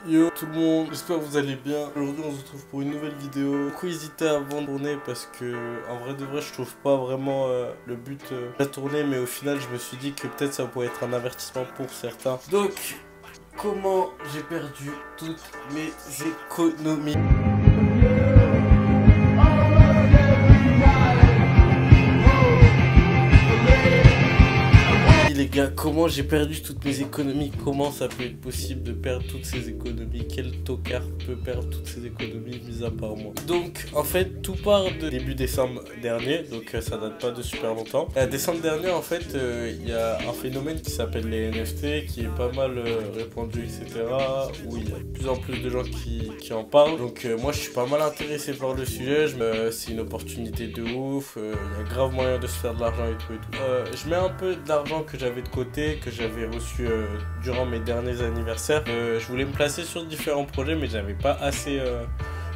Yo tout le monde, j'espère que vous allez bien. Aujourd'hui on se retrouve pour une nouvelle vidéo. Beaucoup hésité avant de tourner parce que en vrai de vrai je trouve pas vraiment le but de la tournée, mais au final je me suis dit que peut-être ça pourrait être un avertissement pour certains. Donc comment j'ai perdu toutes mes économies? Les gars, comment j'ai perdu toutes mes économies? Comment ça peut être possible de perdre toutes ces économies? Quel tocard peut perdre toutes ces économies mis à part moi? Donc en fait tout part de début décembre dernier, donc ça date pas de super longtemps. Décembre dernier en fait il y a un phénomène qui s'appelle les NFT qui est pas mal répandu, etc. Où il y a de plus en plus de gens qui en parlent. Donc moi je suis pas mal intéressé par le sujet. C'est une opportunité de ouf, il y a grave moyen de se faire de l'argent et tout et tout. Je mets un peu d'argent que j'avais de côté, que j'avais reçu durant mes derniers anniversaires. Je voulais me placer sur différents projets, mais j'avais pas assez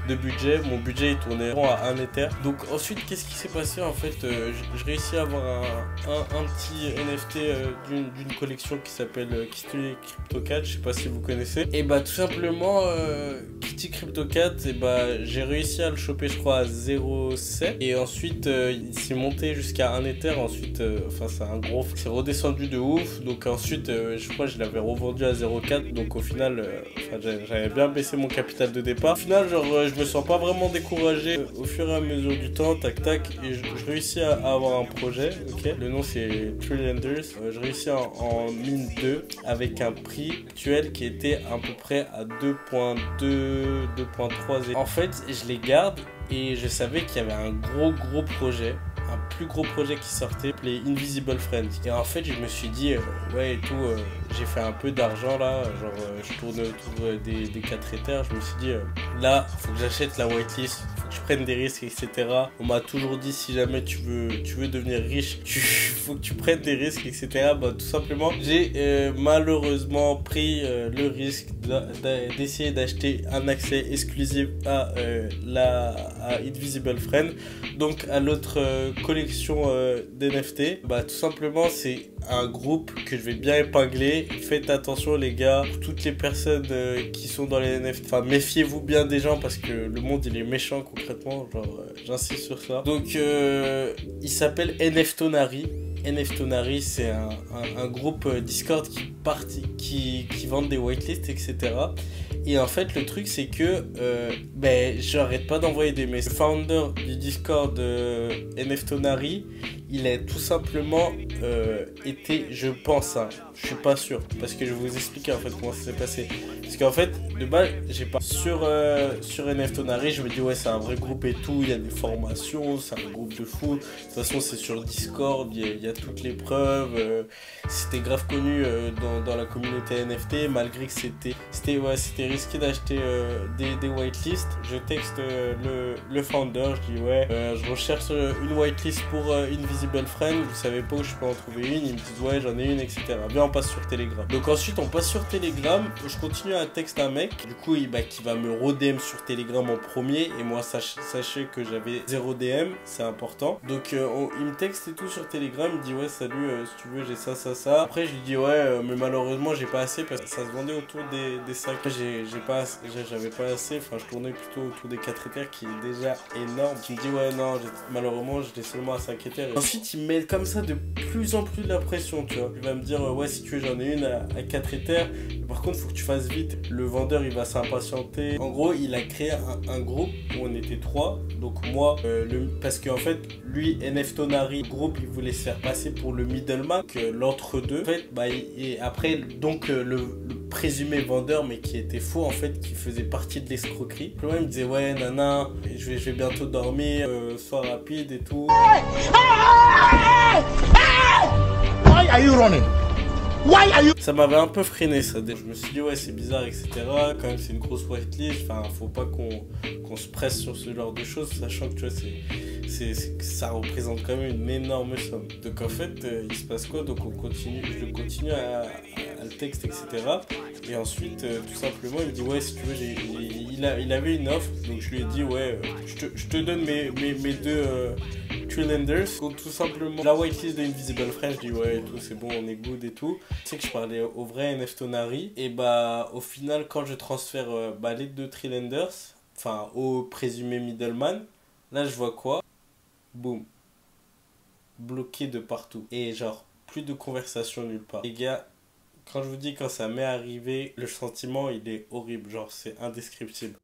de budget. Mon budget est tourné à 1 Ether. Donc ensuite qu'est-ce qui s'est passé en fait? Je réussis à avoir un petit NFT d'une collection qui s'appelle Kitty CryptoCat, je sais pas si vous connaissez. Et bah tout simplement Kitty CryptoCat, et bah j'ai réussi à le choper je crois à 0,7 et ensuite il s'est monté jusqu'à 1 Ether. Ensuite enfin c'est un gros, c'est redescendu de ouf. Donc ensuite je crois que je l'avais revendu à 0,4. donc au final j'avais bien baissé mon capital de départ. Au final genre je me sens pas vraiment découragé au fur et à mesure du temps, tac tac, et je réussis à avoir un projet, ok. Le nom c'est Trillianders. Je réussis en mine 2 avec un prix actuel qui était à peu près à 2.2, 2.3. En fait je les garde et je savais qu'il y avait un gros projet, un plus gros projet qui sortait, les Invisible Friends. Et en fait, je me suis dit, ouais et tout, j'ai fait un peu d'argent là, genre je tourne autour des 4 Ethers. Je me suis dit, là, faut que j'achète la whitelist, faut que je prenne des risques, etc. On m'a toujours dit, si jamais tu veux devenir riche, faut que tu prennes des risques, etc. Bah, tout simplement, j'ai malheureusement pris le risque d'essayer d'acheter un accès exclusif à Invisible Friend, donc à l'autre collection d'NFT. Bah tout simplement c'est un groupe que je vais bien épingler. Faites attention les gars, pour toutes les personnes qui sont dans les NFT, enfin méfiez-vous bien des gens parce que le monde il est méchant concrètement, genre j'insiste sur ça. Donc il s'appelle NFTonary. NFTonary, c'est un groupe Discord qui vendent des whitelists, etc. Et en fait, le truc, c'est que j'arrête pas d'envoyer des messages. Le founder du Discord NFTonary, il a tout simplement été, je pense, hein, je suis pas sûr, parce que je vais vous expliquer en fait comment ça s'est passé. Parce qu'en fait, de base, j'ai pas sur NFTonary, je me dis ouais, c'est un vrai groupe et tout, il y a des formations, c'est un groupe de fou. De toute façon, c'est sur Discord, il y a toutes les preuves. C'était grave connu dans la communauté NFT, malgré que c'était risqué d'acheter des whitelists. Je texte le founder, je dis ouais, je recherche une whitelist pour Invisible Friend, vous savez pas où je peux en trouver une? Ils me disent ouais, j'en ai une, etc. Bien, on passe sur Telegram. Donc ensuite on passe sur Telegram, je continue à texter un mec, du coup qui va me re-DM sur Telegram en premier, et moi sachez que j'avais 0 DM, c'est important. Donc il me texte et tout sur Telegram, il me dit ouais salut, si tu veux j'ai ça. Après je lui dis ouais mais malheureusement j'ai pas assez parce que ça se vendait autour des 5. J'avais pas assez, enfin je tournais plutôt autour des 4 Ethers qui est déjà énorme. Il me dit ouais non, malheureusement j'étais seulement à 5 Ethers. Ensuite il me met comme ça de plus en plus de la pression, tu vois. Il va me dire ouais si tu veux j'en ai une à 4 Ethers, mais par contre faut que tu fasses vite. Le vendeur il va s'impatienter. En gros il a créé un groupe où on était 3, donc moi parce qu'en fait lui NFTonary, le groupe il voulait se faire passer pour le middleman, l'entre-deux. En fait et après donc le présumé vendeur mais qui était faux en fait, qui faisait partie de l'escroquerie. Le il me disait ouais nana, je vais bientôt dormir, sois rapide et tout. Why are you running? Why are you... Ça m'avait un peu freiné ça. Je me suis dit ouais c'est bizarre, etc. Quand même c'est une grosse whitelist, enfin faut pas qu'on se presse sur ce genre de choses, sachant que tu vois ça représente quand même une énorme somme. Donc en fait il se passe quoi? Donc je continue à le texte, etc. Et ensuite, tout simplement, il me dit ouais, si tu veux, il avait une offre, donc je lui ai dit ouais, je te donne mes deux Trilenders. Donc tout simplement, la whitelist de Invisible Friend, je dis ouais, et tout, c'est bon, on est good et tout. Tu sais que je parlais au vrai Neftonari, et bah au final, quand je transfère les deux Trilenders, enfin au présumé middleman, là je vois quoi? Boum. Bloqué de partout. Et genre, plus de conversation nulle part. Les gars, quand je vous dis quand ça m'est arrivé, le sentiment il est horrible. Genre, c'est indescriptible.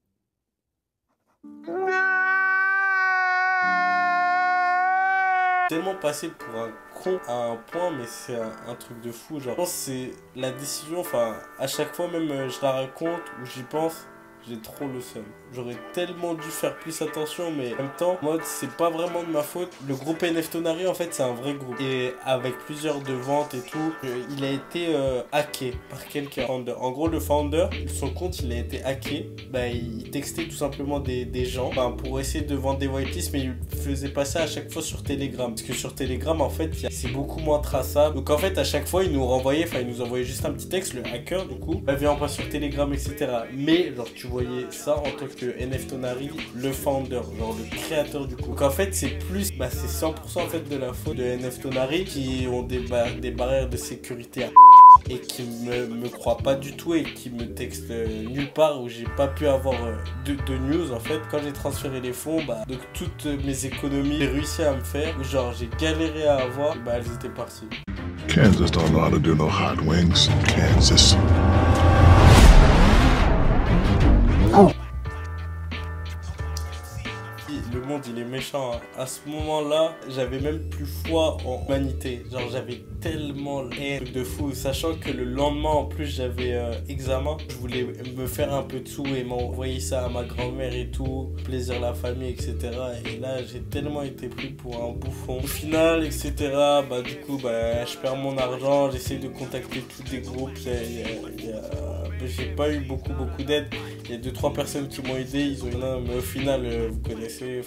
Tellement passé pour un con à un point, mais c'est un truc de fou. Genre, je pense que c'est la décision, enfin, à chaque fois même je la raconte ou j'y pense, j'ai trop le seum. J'aurais tellement dû faire plus attention, mais en même temps, mode, c'est pas vraiment de ma faute. Le groupe Neftonari, en fait, c'est un vrai groupe. Et avec plusieurs de ventes et tout, il a été hacké par quelqu'un. En gros, le founder, son compte, il a été hacké. Bah, il textait tout simplement des gens pour essayer de vendre des whitelists, mais il faisait passer à chaque fois sur Telegram. Parce que sur Telegram, en fait, c'est beaucoup moins traçable. Donc, en fait, à chaque fois, il nous envoyait juste un petit texte, le hacker, du coup. Bah, viens, on passe sur Telegram, etc. Mais, genre, tu voyais ça en tant que Neftonari, le founder, genre le créateur du coup. Donc en fait c'est plus, c'est 100% en fait de la faute de Neftonari qui ont des barrières de sécurité et qui me croient pas du tout et qui me textent nulle part où j'ai pas pu avoir de news en fait. Quand j'ai transféré les fonds, donc toutes mes économies j'ai réussi à me faire, genre j'ai galéré à avoir, elles étaient parties. Kansas don't know how to do no hot wings. Kansas. Le monde il est méchant hein. À ce moment là j'avais même plus foi en humanité, genre j'avais tellement l'air de fou, sachant que le lendemain en plus j'avais examen, je voulais me faire un peu de sous et m'envoyer ça à ma grand-mère et tout, plaisir la famille etc. Et là j'ai tellement été pris pour un bouffon au final etc. Du coup je perds mon argent, j'essaie de contacter tous des groupes, j'ai pas eu beaucoup d'aide. Il y a 2-3 personnes qui m'ont aidé, ils ont eu un, mais au final, vous connaissez,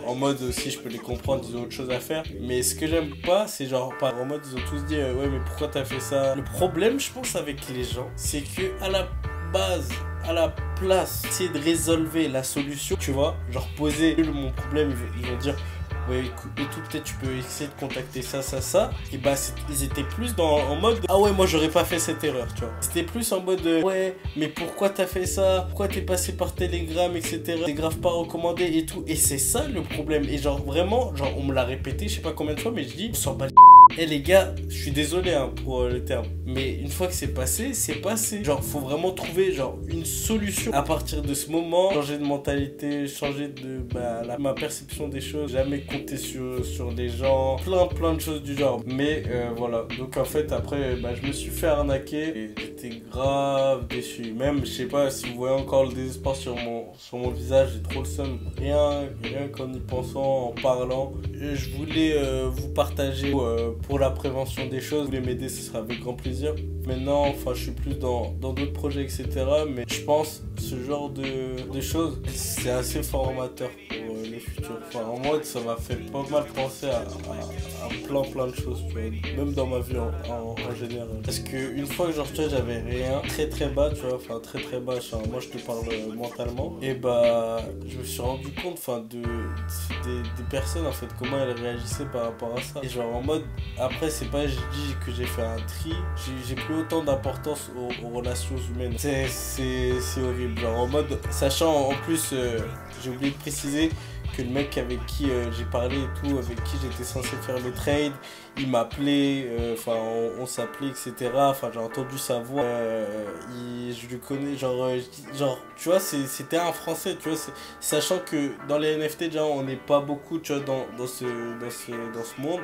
en mode aussi, je peux les comprendre, ils ont autre chose à faire. Mais ce que j'aime pas, c'est genre, en mode, ils ont tous dit, ouais, mais pourquoi t'as fait ça? Le problème, je pense, avec les gens, c'est que à la base, à la place, essayer de résolver la solution, tu vois, genre poser mon problème, ils vont dire. Ouais, et tout, peut-être tu peux essayer de contacter ça. Et ils étaient plus en mode ah ouais, moi j'aurais pas fait cette erreur, tu vois. C'était plus en mode ouais, mais pourquoi t'as fait ça? Pourquoi t'es passé par Telegram, etc. T'es grave pas recommandé et tout. Et c'est ça le problème. Et genre vraiment, on me l'a répété, je sais pas combien de fois, mais je dis, on s'en bat. Les gars, je suis désolé pour le terme, mais une fois que c'est passé, c'est passé. Genre, faut vraiment trouver une solution. À partir de ce moment, changer de mentalité, changer de ma perception des choses, jamais compter sur les gens, plein de choses du genre. Mais voilà, donc en fait après, je me suis fait arnaquer et j'étais grave déçu. Même, je sais pas si vous voyez encore le désespoir sur mon visage, j'ai trop le seum. Rien qu'en y pensant, en parlant. Et je voulais vous partager pour la prévention des choses. Vous voulez m'aider, ce sera avec grand plaisir. Maintenant, je suis plus dans d'autres projets, etc. Mais je pense ce genre de choses, c'est assez formateur pour le futur. En mode, ça m'a fait pas mal penser à plein de choses, tu vois. Même dans ma vie en général. Parce que une fois que j'avais rien, très bas, tu vois. Très bas, moi je te parle mentalement. Et je me suis rendu compte, des personnes, en fait, comment elles réagissaient par rapport à ça. Et genre en mode, après c'est pas, je dis que j'ai fait un tri, j'ai plus autant d'importance aux relations humaines. C'est horrible, genre en mode, sachant en plus, j'ai oublié de préciser que le mec avec qui j'ai parlé et tout, avec qui j'étais censé faire le trade, il m'appelait, on s'appelait, etc. J'ai entendu sa voix, je le connais, genre tu vois, c'était un français, tu vois, sachant que dans les NFT, déjà, on n'est pas beaucoup, tu vois, dans ce monde.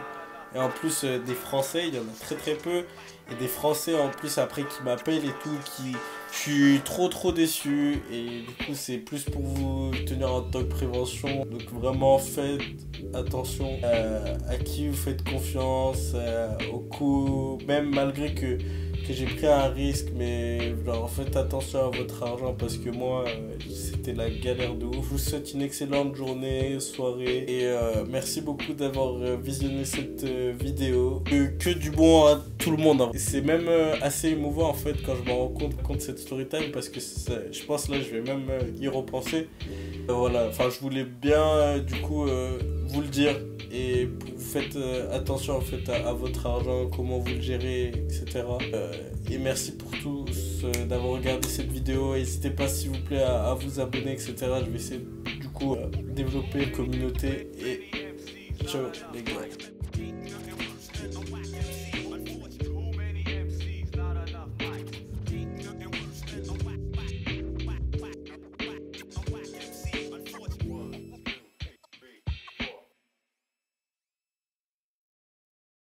Et en plus, des Français, il y en a très peu. Et des Français en plus après qui m'appellent et tout, je suis trop déçu. Et du coup, c'est plus pour vous tenir en tant que prévention. Donc vraiment, faites attention à qui vous faites confiance, au coup, même malgré que que j'ai pris un risque, mais genre, faites attention à votre argent parce que moi, c'était la galère de ouf. Je vous souhaite une excellente journée, soirée et merci beaucoup d'avoir visionné cette vidéo. Que du bon à tout le monde. Hein. C'est même assez émouvant en fait quand je me rends compte de cette story time parce que je pense là je vais même y repenser. Voilà, enfin je voulais bien du coup vous le dire et vous faites attention en fait à votre argent, comment vous le gérez, etc. Et merci pour tous d'avoir regardé cette vidéo. N'hésitez pas s'il vous plaît à vous abonner, etc. Je vais essayer du coup développer une communauté et ciao les gars.